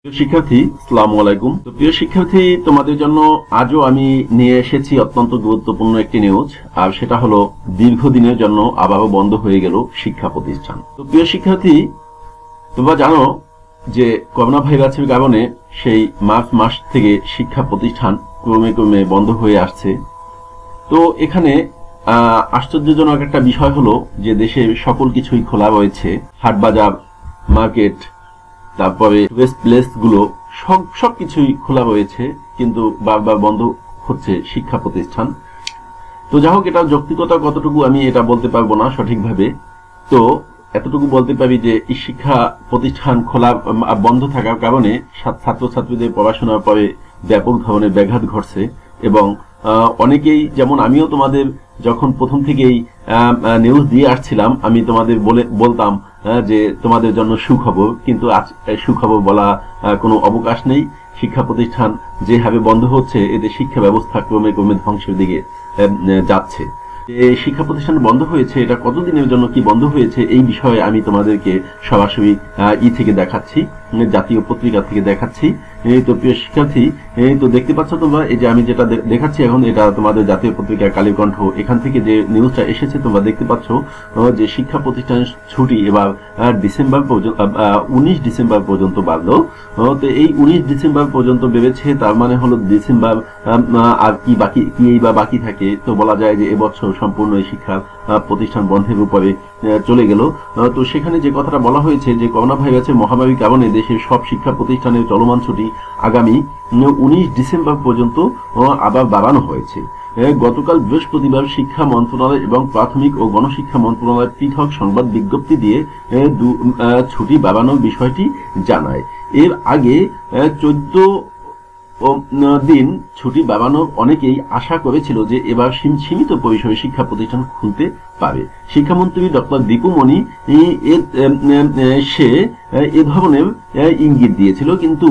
প্রিয় শিক্ষার্থী, আসসালামু আলাইকুম। তো প্রিয় শিক্ষার্থী, তোমাদের জন্য আজও আমি নিয়ে এসেছি অত্যন্ত গুরুত্বপূর্ণ একটি নিউজ, আর সেটা হলো দীর্ঘদিনের জন্য আবারও বন্ধ হয়ে গেল শিক্ষা প্রতিষ্ঠান। তো প্রিয় শিক্ষার্থী, তোমরা জানো যে করোনা ভাইরাসের কারণে সেই মার্চ মাস থেকে শিক্ষা প্রতিষ্ঠান ক্রমে ক্রমে বন্ধ হয়ে আসছে। তো এখানে আশ্চর্যজনক একটা বিষয় হলো যে দেশের সকল কিছুই খোলা রয়েছে, হাট বাজার, মার্কেট, তারপরে টুরিস্ট প্লেস গুলো সবকিছুই খোলা রয়েছে, কিন্তু বারবার বন্ধ হচ্ছে শিক্ষা প্রতিষ্ঠান। তো যাই হোক, এটার যৌক্তিকতা কতটুকু আমি এটা বলতে পারবো না সঠিকভাবে। তো এতটুকু বলতে পারি যে এই শিক্ষা প্রতিষ্ঠান খোলা বন্ধ থাকার কারণে ছাত্রছাত্রীদের পড়াশোনার পরে ব্যাপক ধরনের ব্যাঘাত ঘটছে, এবং অনেকেই, যেমন আমিও তোমাদের যখন প্রথম থেকেই নিউজ দিয়ে আসছিলাম, আমি তোমাদের বলতাম যে তোমাদের জন্য সুখবর, কিন্তু আজ সুখবর বলা কোনো অবকাশ নেই। শিক্ষা প্রতিষ্ঠান যে হারে বন্ধ হচ্ছে, এতে শিক্ষা ব্যবস্থা ক্রমে ক্রমে ধ্বংসের দিকে যাচ্ছে। এই শিক্ষা প্রতিষ্ঠান বন্ধ হয়েছে, এটা কতদিনের জন্য কি বন্ধ হয়েছে, এই বিষয়ে আমি তোমাদেরকে সরাসরি থেকে দেখাচ্ছি, জাতীয় পত্রিকা থেকে দেখাচ্ছি। এই তো প্রিয় শিক্ষার্থী, এই তো দেখতে পাচ্ছ তোমরা, এই যে আমি যেটা দেখাচ্ছি এখন, এটা তোমাদের জাতীয় পত্রিকা কালের কণ্ঠ, এখান থেকে যে নিউজটা এসেছে তোমরা দেখতে পাচ্ছ যে শিক্ষা প্রতিষ্ঠান ছুটি এবার ডিসেম্বর পর্যন্ত, 19 ডিসেম্বর পর্যন্ত বাড়লো। তো এই 19 ডিসেম্বর পর্যন্ত বেড়েছে, তার মানে হলো ডিসেম্বর আর কি বাকি থাকে। তো বলা যায় যে এবছর সম্পূর্ণ এই শিক্ষা প্রতিষ্ঠান বন্ধের উপরে চলে গেল। তো সেখানে যে কথাটা বলা হয়েছে যে করোনা ভাইরাসের মহামারীর কারণে দেশের সব শিক্ষা প্রতিষ্ঠানের চলমান ছুটি আগামী 19 ডিসেম্বর পর্যন্ত আবার বাড়ানো হয়েছে। গতকাল বৃহস্পতিবার শিক্ষা মন্ত্রণালয় এবং প্রাথমিক ও গণশিক্ষা মন্ত্রণালয় পৃথক সংবাদ বিজ্ঞপ্তি দিয়ে ছুটি বাড়ানোর বিষয়টি জানায়। এর আগে 14 দিন ছুটি বাড়ানোর অনেকেই আশা করেছিল যে এবার সীমিত পরিসরে শিক্ষা প্রতিষ্ঠান খুলতে পারে। শিক্ষামন্ত্রী ডক্টর দীপু মনি সে এ ধরনের ইঙ্গিত দিয়েছিল, কিন্তু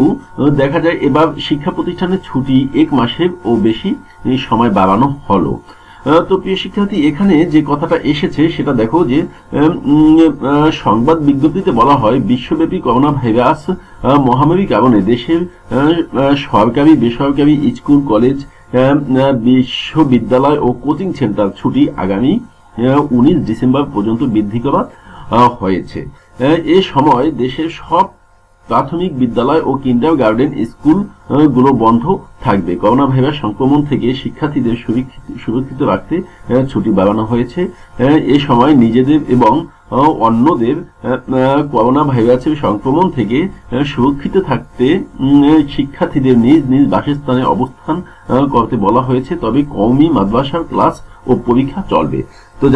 দেখা যায় এবার শিক্ষা প্রতিষ্ঠানের ছুটি 1 মাসের ও বেশি সময় বাড়ানো হলো। তো প্রিয় শিক্ষার্থী, এখানে যে কথাটা এসেছে সেটা দেখো যে সংবাদ বিজ্ঞপ্তিতে বলা হয়, বিশ্বব্যাপী করোনা ভাইরাস মহামারীর কারণে দেশের সরকারি, বেসরকারি স্কুল, কলেজ, বিশ্ববিদ্যালয় ও কোচিং সেন্টার ছুটি আগামী 19 ডিসেম্বর পর্যন্ত বৃদ্ধি করা হয়েছে। এ সময় দেশের সব প্রাথমিক বিদ্যালয় ও কিন্ডারগার্টেন স্কুল গুলো বন্ধ থাকবে। করোনা ভাইরাস সংক্রমণ থেকে শিক্ষার্থীদের সুরক্ষিত রাখতে ছুটি বাড়ানো হয়েছে। এ সময় নিজেদের এবং অন্যদের করোনা ভাইরাসের সংক্রমণ থেকে সুরক্ষিত থাকতে শিক্ষার্থীদের নিজ নিজ বাসস্থানে অবস্থান করতে বলা হয়েছে, তবে কওমি মাদ্রাসার ক্লাস ও পরীক্ষা চলবে। তো